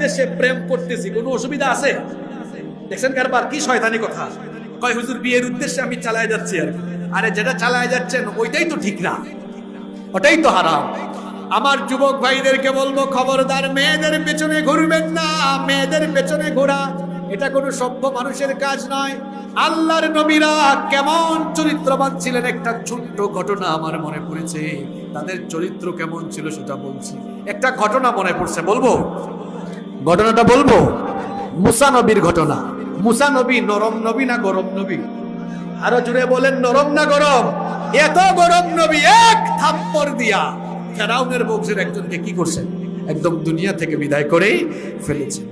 উদ্দেশ্যে প্রেম করতেছি, কোনো অসুবিধা আছে? দেখছেন কারবার কি শয়তানি কথা কয়, হুজুর বিয়ের উদ্দেশ্যে আমি চালায় যাচ্ছি। আর আরে যেটা চালায় যাচ্ছেন ওইটাই তো ঠিক না, ওটাই তো হারাম। আমার যুবক ভাইদেরকে বলবো, খবরদার মেয়েদের পেছনে ঘুরবেন না। মেয়েদের পেছনে ঘোরা এটা কোনো সভ্য মানুষের কাজ নয়। আল্লাহর নবীরা কেমন চরিত্রবান ছিলেন, একটা ছোট্ট ঘটনা আমার মনে পড়েছে। তাদের চরিত্র কেমন ছিল সেটা বলছি। একটা ঘটনা মনে পড়ছে, বলবো? ঘটনাটা বলবো? মুসা নবীর ঘটনা। মুসা নবী নরম নবী না গরম নবী? আরো জুড়ে বলেন, নরম না গরম? এত গরম নবী এক থাপ্পড় দিয়া ফেরাউনের বংশের একজনকে কি করছেন, একদম দুনিয়া থেকে বিদায় করে ফেলেছেন।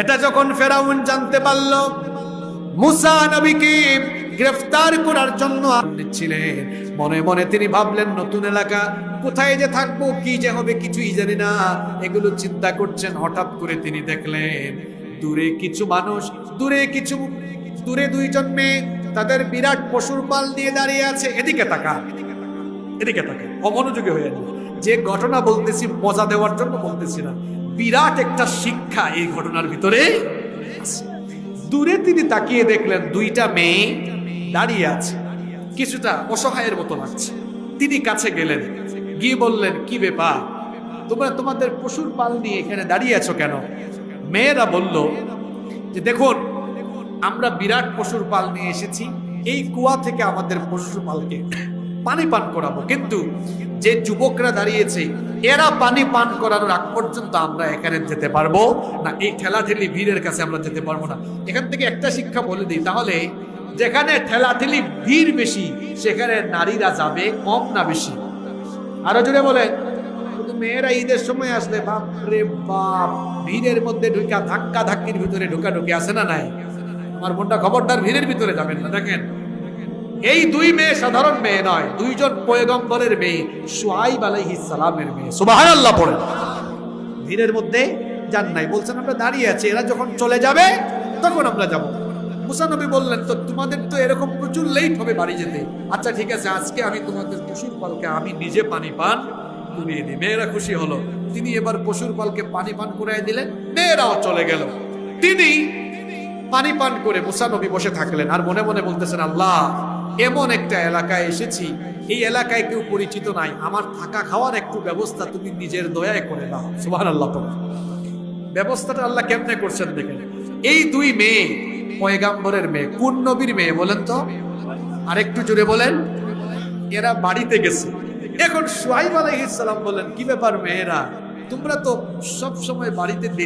এটা যখন ফেরাউন জানতে পারল, মুসা নবীকে গ্রেফতার করার জন্য ছিলেন, মনে মনে তিনি ভাবলেন, নতুন এলাকা, কোথায় যে থাকবো, কি যে হবে কিছুই জানি না, এগুলো চিন্তা করছেন। হঠাৎ করে তিনি দেখলেন দূরে কিছু মানুষ, দূরে দুইজন মেয়ে, তাদের বিরাট পশুর পাল দিয়ে দাঁড়িয়ে আছে। এদিকে তাকা, এদিকে তাকা, অমনোযোগী হয়ে যাবে। যে ঘটনা বলতেছি মজা দেওয়ার জন্য বলতেছি না, বিরাট একটা শিক্ষা এই ঘটনার ভিতরে আছে। দূরে তিনি তাকিয়ে দেখলেন দুইটা মেয়ে দাঁড়িয়ে আছে, কিছুটা অসহায়ের মতো লাগছে। তিনি কাছে গেলেন, গিয়ে বললেন, কি ব্যাপার, তোমরা তোমাদের পশুর পাল নিয়ে এখানে দাঁড়িয়ে আছো কেন? মেয়েরা বলল যে, দেখুন, আমরা বিরাট পশুর পাল নিয়ে এসেছি, এই কুয়া থেকে আমাদের পশুর পালকে পানি পান করাবো, কিন্তু যে যুবকরা দাঁড়িয়েছে এরা পানি পান করানোর আগ পর্যন্ত আমরা এখানে যেতে পারবো না, এই ঠেলাঠেলি ভিড়ের কাছে আমরা যেতে পারবো না। এখান থেকে একটা শিক্ষা বলে দিই, তাহলে যেখানে ঠেলাঠেলি ভিড় বেশি সেখানে নারীরা যাবে কম না বেশি? আরো জোরে বলে। মেয়েরা ঈদের সময় আসলে বাপরে বাপ, ভিড়ের মধ্যে ঢুকা ধাক্কা ধাক্কির ভিতরে ঢুকাঢুকি আছে না নাই? আমার বোনটা খবরদার ভিড়ের ভিতরে যাবেন না। দেখেন, এই দুই মেয়ে সাধারণ মেয়ে নয়, দুইজন পয়গম্বরের মেয়ে, শুআইব আলাইহিস সালামের মেয়ে। সুবহানাল্লাহ পড়েন। ভিড়ের মধ্যে যান নাই, বলছেন আমরা দাঁড়িয়ে আছি, এরা যখন চলে যাবে তখন আমরা যাব। মুসা নবী বললেন, তো তোমাদের তো এরকম প্রচুর লেট হবে বাড়ি যেতে, আচ্ছা ঠিক আছে, আজকে আমি তোমাদের পশুর পালকে আমি নিজে পানি পান করিয়ে দিই। মেয়েরা খুশি হলো, তিনি এবার পশুর পালকে পানি পান করিয়ে দিলেন, মেয়েরাও চলে গেল। তিনি পানি পান করে মুসা নবী বসে থাকলেন, আর মনে মনে বলতেছেন, আল্লাহ, এমন একটা এলাকায় এসেছি, এই এলাকায় কেউ পরিচিত নাই, আমার থাকা খাওয়ার একটু ব্যবস্থা তুমি নিজের দয়ায় করে দাও। সুবহানাল্লাহ। ব্যবস্থাটা আল্লাহ কেমনে করছেন দেখেন। এই দুই মেয়ে পয়গাম্বরের মেয়ে, কোন নবীর মেয়ে বলেন তো? আরেকটু জোরে বলেন। এরা বাড়িতে গেছে। এখন শুআইব আলাইহিস সালাম বলেন, কি ব্যাপার মেয়েরা, তোমরা তো সব সময় বাড়িতে